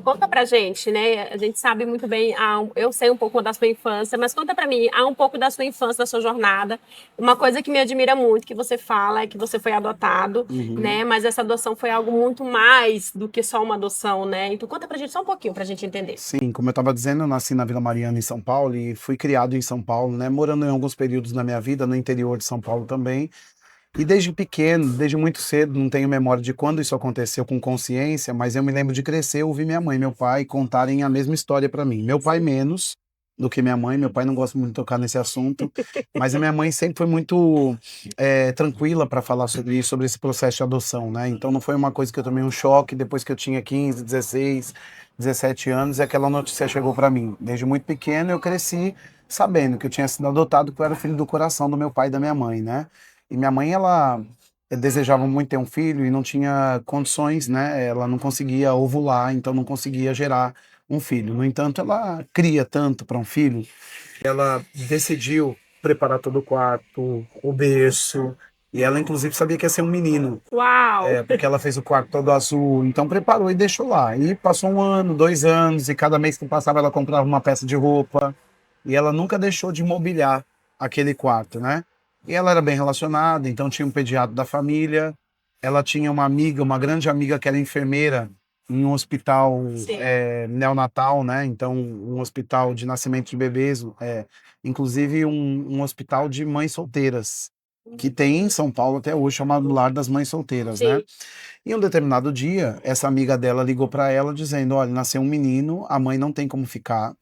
Conta pra gente, né? A gente sabe muito bem, eu sei um pouco da sua infância, mas conta pra mim, há um pouco da sua infância, da sua jornada. Uma coisa que me admira muito, que você fala, é que você foi adotado, Uhum. né? Mas essa adoção foi algo muito mais do que só uma adoção, né? Então conta pra gente só um pouquinho pra gente entender. Sim, como eu estava dizendo, eu nasci na Vila Mariana, em São Paulo, e fui criado em São Paulo, né? Morando em alguns períodos da minha vida, no interior de São Paulo também. E desde pequeno, desde muito cedo, não tenho memória de quando isso aconteceu com consciência, mas eu me lembro de crescer, ouvir minha mãe e meu pai contarem a mesma história para mim. Meu pai menos do que minha mãe, meu pai não gosta muito de tocar nesse assunto, mas a minha mãe sempre foi muito tranquila para falar sobre isso, sobre esse processo de adoção, né? Então não foi uma coisa que eu tomei um choque depois que eu tinha 15, 16, 17 anos e aquela notícia chegou para mim. Desde muito pequeno eu cresci sabendo que eu tinha sido adotado, que eu era filho do coração do meu pai e da minha mãe, né? E minha mãe, ela desejava muito ter um filho e não tinha condições, né? Ela não conseguia ovular, então não conseguia gerar um filho. No entanto, ela cria tanto para um filho, ela decidiu preparar todo o quarto, o berço, e ela inclusive sabia que ia ser um menino, Uau! porque ela fez o quarto todo azul, então preparou e deixou lá. E passou um ano, 2 anos, e cada mês que passava ela comprava uma peça de roupa, e ela nunca deixou de mobiliar aquele quarto, né? E ela era bem relacionada, então tinha um pediatra da família, ela tinha uma amiga, uma grande amiga que era enfermeira em um hospital Sim. neonatal, né? Então, um hospital de nascimento de bebês, inclusive um hospital de mães solteiras, que tem em São Paulo até hoje, chamado Lar das Mães Solteiras, né? Sim. E um determinado dia, essa amiga dela ligou para ela dizendo: olha, nasceu um menino, a mãe não tem como ficar,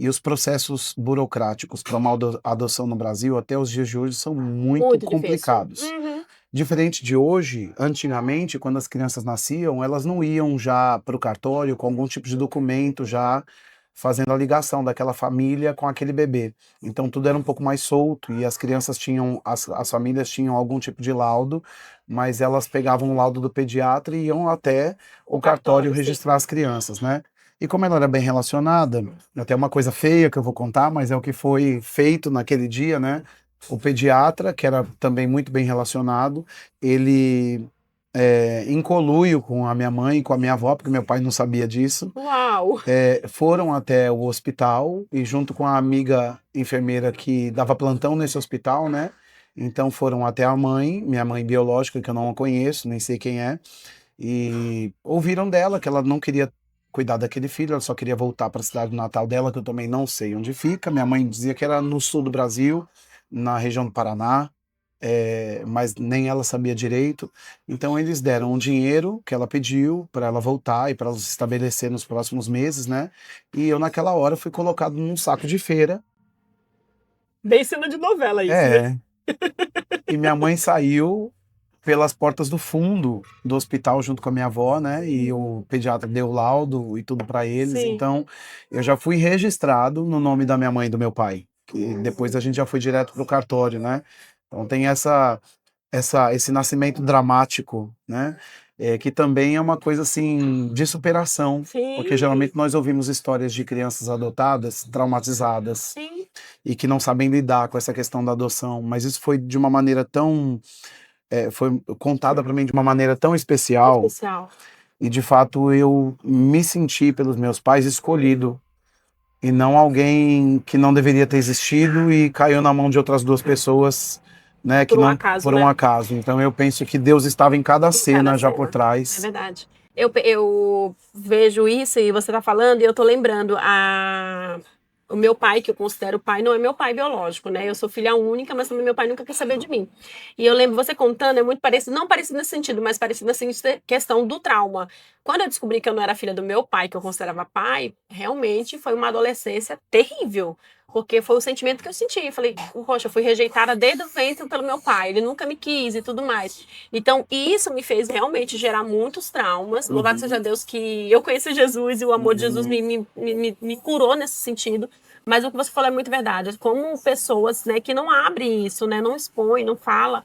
e os processos burocráticos para uma adoção no Brasil, até os dias de hoje, são muito Muito difícil. complicados. Uhum. Diferente de hoje, antigamente, quando as crianças nasciam, elas não iam já para o cartório com algum tipo de documento já fazendo a ligação daquela família com aquele bebê. Então tudo era um pouco mais solto e as crianças tinham, as famílias tinham algum tipo de laudo, mas elas pegavam o laudo do pediatra e iam até O o cartório cartório, sim. registrar as crianças, né? E como ela era bem relacionada, até uma coisa feia que eu vou contar, mas é o que foi feito naquele dia, né? O pediatra, que era também muito bem relacionado, ele em conluio com a minha mãe e com a minha avó, porque meu pai não sabia disso, Uau! foram até o hospital e junto com a amiga enfermeira que dava plantão nesse hospital, né? Então foram até a mãe, minha mãe biológica, que eu não a conheço, nem sei quem é, e ouviram dela que ela não queria cuidar daquele filho, ela só queria voltar para a cidade natal dela, que eu também não sei onde fica. Minha mãe dizia que era no sul do Brasil, na região do Paraná, mas nem ela sabia direito. Então eles deram um dinheiro que ela pediu para ela voltar e para ela se estabelecer nos próximos meses, né? E eu naquela hora fui colocado num saco de feira. Bem cena de novela isso, né? É, e minha mãe saiu pelas portas do fundo do hospital junto com a minha avó, né? E o pediatra deu laudo e tudo para eles. Sim. Então, eu já fui registrado no nome da minha mãe e do meu pai. Que depois a gente já foi direto pro cartório, né? Então tem esse nascimento dramático, né? Que também é uma coisa assim de superação, porque Sim. geralmente nós ouvimos histórias de crianças adotadas, traumatizadas Sim. e que não sabem lidar com essa questão da adoção, mas isso foi de uma maneira tão foi contada para mim de uma maneira tão especial Especial. e de fato eu me senti pelos meus pais escolhido e não alguém que não deveria ter existido e caiu na mão de outras duas pessoas, né, que Por um não acaso, por um né? acaso. Então eu penso que Deus estava em cada Em cada cena já por cena. É trás. verdade. Eu vejo isso e você tá falando, e eu tô lembrando o meu pai, que eu considero pai, não é meu pai biológico, né? Eu sou filha única, mas também meu pai nunca quis saber de mim. E eu lembro você contando, é muito parecido, não parecido nesse sentido, mas parecido nessa questão do trauma. Quando eu descobri que eu não era filha do meu pai, que eu considerava pai, realmente foi uma adolescência terrível. Porque foi o sentimento que eu senti. Eu falei, poxa, eu fui rejeitada desde o ventre pelo meu pai, ele nunca me quis e tudo mais. Então, isso me fez realmente gerar muitos traumas. Louvado seja Uhum, Deus que eu conheci Jesus e o amor de Jesus uhum. me curou nesse sentido. Mas o que você falou é muito verdade. Como pessoas, né, que não abrem isso, né, não expõem, não fala,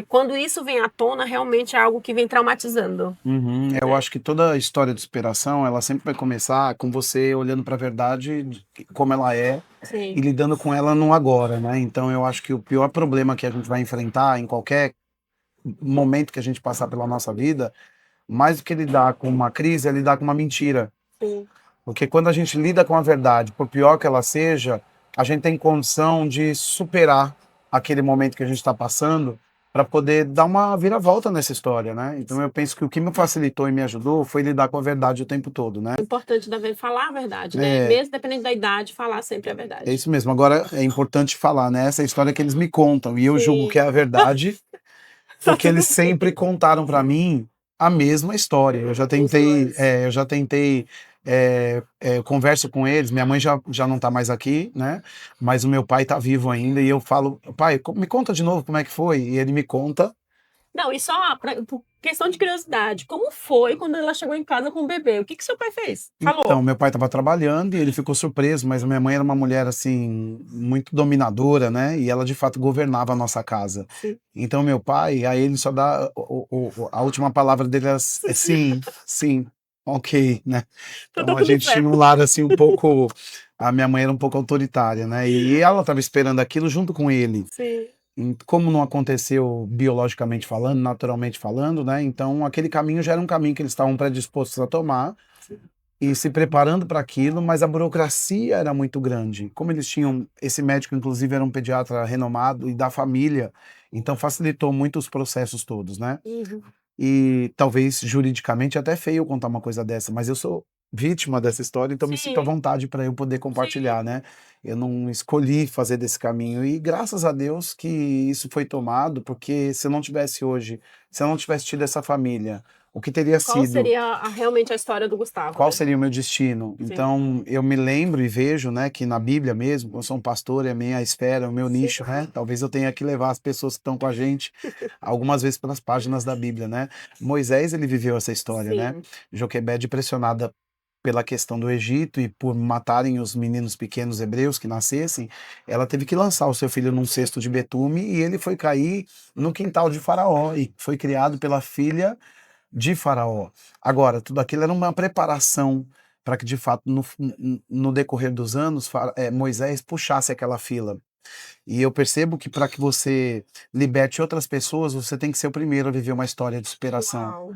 quando isso vem à tona, realmente é algo que vem traumatizando. Uhum. Eu Né? acho que toda história de superação, ela sempre vai começar com você olhando para a verdade como ela é e Sim, lidando com ela no agora, né? Então eu acho que o pior problema que a gente vai enfrentar em qualquer momento que a gente passar pela nossa vida, mais do que lidar com uma crise, é lidar com uma mentira. Sim. Porque quando a gente lida com a verdade, por pior que ela seja, a gente tem condição de superar aquele momento que a gente está passando para poder dar uma viravolta nessa história, né? Então eu penso que o que me facilitou e me ajudou foi lidar com a verdade o tempo todo, né? O importante da vez falar a verdade, né? É, Mesmo dependendo da idade, falar sempre a é verdade. isso mesmo. Agora é importante falar, né? Essa história que eles me contam e eu julgo que Sim, é a verdade, tá porque tudo eles bem. sempre contaram para mim a mesma história. Os dois. Eu já tentei, eu converso com eles. Minha mãe já não está mais aqui, né? Mas o meu pai está vivo ainda e eu falo, pai, me conta de novo como é que foi. E ele me conta. Não, e só por questão de curiosidade, como foi quando ela chegou em casa com o bebê? O que que seu pai fez? Então, Falou. meu pai estava trabalhando e ele ficou surpreso, mas a minha mãe era uma mulher assim muito dominadora, né? E ela de fato governava a nossa casa. Sim. Então, meu pai, aí ele só dá a última palavra dele é sim, sim, ok, né? Então Então tá a tudo gente tinha um certo. lar assim um pouco, a minha mãe era um pouco autoritária, né? E ela estava esperando aquilo junto com ele. Sim. Como não aconteceu biologicamente falando, naturalmente falando, né? Então aquele caminho já era um caminho que eles estavam predispostos a tomar Sim. e se preparando para aquilo, mas a burocracia era muito grande. Como eles tinham, esse médico inclusive era um pediatra renomado e da família, então facilitou muito os processos todos, né? Uhum. E talvez juridicamente até feio contar uma coisa dessa, mas eu sou vítima dessa história, então me sinto à Sim, vontade para eu poder sim. compartilhar, né? Eu não escolhi fazer desse caminho e graças a Deus que isso foi tomado, porque se eu não tivesse hoje, se eu não tivesse tido essa família, o que teria Qual sido? seria realmente a história do Gustavo, Qual né? seria o meu destino? Sim. Então, eu me lembro e vejo, né, que na Bíblia mesmo, eu sou um pastor, é a minha esfera, é o meu Sim. nicho, né? Talvez eu tenha que levar as pessoas que estão com a gente algumas vezes pelas páginas da Bíblia, né? Moisés, ele viveu essa história, né? Sim. Joquebede pressionada pela questão do Egito e por matarem os meninos pequenos hebreus que nascessem, ela teve que lançar o seu filho num cesto de betume e ele foi cair no quintal de Faraó e foi criado pela filha de Faraó. Agora, tudo aquilo era uma preparação para que, de fato, no decorrer dos anos, Moisés puxasse aquela fila. E eu percebo que para que você liberte outras pessoas, você tem que ser o primeiro a viver uma história de superação. Uau.